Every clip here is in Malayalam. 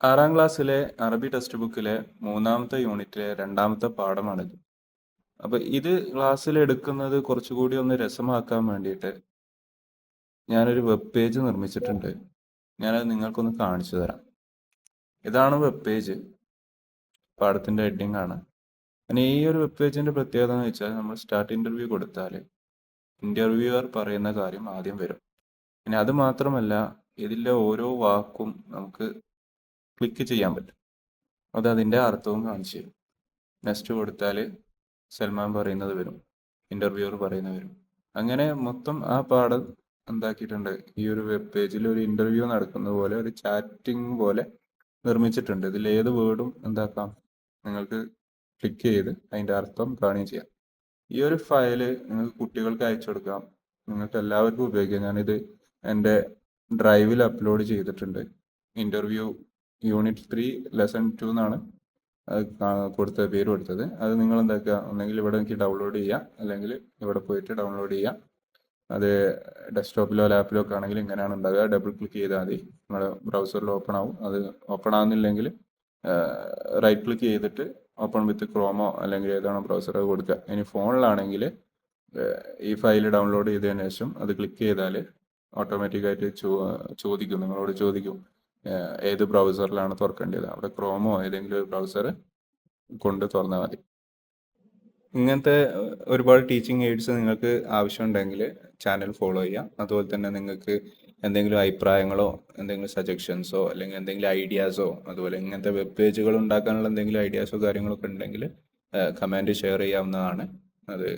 6ാം ക്ലാസ്സിലെ അറബി ടെക്സ്റ്റ് ബുക്കിലെ 3ാമത്തെ യൂണിറ്റിലെ 2ാമത്തെ പാഠമാണിത്. അപ്പൊ ഇത് ക്ലാസ്സിൽ എടുക്കുന്നത് കുറച്ചുകൂടി ഒന്ന് രസമാക്കാൻ വേണ്ടിയിട്ട് ഞാനൊരു വെബ് പേജ് നിർമ്മിച്ചിട്ടുണ്ട്. ഞാനത് നിങ്ങൾക്കൊന്ന് കാണിച്ചു തരാം. ഇതാണ് വെബ് പേജ്. പാഠത്തിന്റെ ഹെഡിങ് ആണ്. പിന്നെ ഈ ഒരു വെബ് പേജിന്റെ പ്രത്യേകത എന്ന് വെച്ചാൽ നമ്മൾ സ്റ്റാർട്ട് ഇന്റർവ്യൂ കൊടുത്താൽ ഇന്റർവ്യൂവർ പറയുന്ന കാര്യം ആദ്യം വരും. പിന്നെ അത് മാത്രമല്ല, ഇതിലെ ഓരോ വാക്കും നമുക്ക് ക്ലിക്ക് ചെയ്യാൻ പറ്റും. അത് അതിന്റെ അർത്ഥവും കാണിച്ചു തരും. നെക്സ്റ്റ് കൊടുത്താൽ സൽമാൻ പറയുന്നത് വരും, ഇന്റർവ്യൂവർ പറയുന്നത് വരും. അങ്ങനെ മൊത്തം ആ പാഠം എന്താക്കിയിട്ടുണ്ട്, ഈ ഒരു വെബ് പേജിൽ ഒരു ഇന്റർവ്യൂ നടക്കുന്നത് പോലെ ഒരു ചാറ്റിംഗ് പോലെ നിർമ്മിച്ചിട്ടുണ്ട്. ഇതിൽ ഏത് വേർഡും എന്താക്കാം, നിങ്ങൾക്ക് ക്ലിക്ക് ചെയ്ത് അതിന്റെ അർത്ഥം കാണുകയും ചെയ്യാം. ഈ ഒരു ഫയല് നിങ്ങൾക്ക് കുട്ടികൾക്ക് അയച്ചു കൊടുക്കാം, നിങ്ങൾക്ക് എല്ലാവർക്കും ഉപയോഗിക്കാം. ഞാനിത് എൻ്റെ ഡ്രൈവിൽ അപ്ലോഡ് ചെയ്തിട്ടുണ്ട്. ഇന്റർവ്യൂ യൂണിറ്റ് 3 ലെസൺ 2 എന്നാണ് അത് പേര് കൊടുത്തത്. അത് നിങ്ങൾ എന്താക്കുക, ഒന്നെങ്കിൽ ഇവിടെ എനിക്ക് ഡൗൺലോഡ് ചെയ്യാം, അല്ലെങ്കിൽ ഇവിടെ പോയിട്ട് ഡൗൺലോഡ് ചെയ്യാം. അത് ഡെസ്ക്ടോപ്പിലോ ലാപ്പിലോ ഒക്കെ ആണെങ്കിൽ ഇങ്ങനെയാണ് ഉണ്ടാകുക. ഡബിൾ ക്ലിക്ക് ചെയ്താൽ മതി, നമ്മുടെ ബ്രൗസറിൽ ഓപ്പൺ ആവും. അത് ഓപ്പൺ ആവുന്നില്ലെങ്കിൽ റൈറ്റ് ക്ലിക്ക് ചെയ്തിട്ട് ഓപ്പൺ വിത്ത് ക്രോമോ അല്ലെങ്കിൽ ഏതാണോ ബ്രൗസർ കൊടുക്കുക. ഇനി ഫോണിലാണെങ്കിൽ ഈ ഫയൽ ഡൗൺലോഡ് ചെയ്തതിനു ശേഷം അത് ക്ലിക്ക് ചെയ്താൽ ഓട്ടോമാറ്റിക്കായിട്ട് ചോദിക്കും, നിങ്ങളോട് ചോദിക്കും ഏത് ബ്രൗസറിലാണ് തുറക്കേണ്ടത്. അവിടെ ക്രോമോ ഏതെങ്കിലും ഒരു ബ്രൗസർ കൊണ്ട് തുറന്നാൽ മതി. ഇങ്ങനത്തെ ഒരുപാട് ടീച്ചിങ് എയ്ഡ്സ് നിങ്ങൾക്ക് ആവശ്യമുണ്ടെങ്കിൽ ചാനൽ ഫോളോ ചെയ്യാം. അതുപോലെ തന്നെ നിങ്ങൾക്ക് എന്തെങ്കിലും അഭിപ്രായങ്ങളോ എന്തെങ്കിലും സജഷൻസോ അല്ലെങ്കിൽ എന്തെങ്കിലും ഐഡിയാസോ, അതുപോലെ ഇങ്ങനത്തെ വെബ് പേജുകൾ ഉണ്ടാക്കാനുള്ള എന്തെങ്കിലും ഐഡിയാസോ കാര്യങ്ങളൊക്കെ ഉണ്ടെങ്കിൽ കമൻറ്റ് ഷെയർ ചെയ്യാവുന്നതാണ്. അത്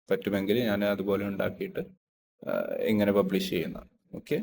പറ്റുമെങ്കിൽ ഞാൻ അതുപോലെ ഉണ്ടാക്കിയിട്ട് ഇങ്ങനെ പബ്ലിഷ് ചെയ്യുന്നതാണ്. ഓക്കെ.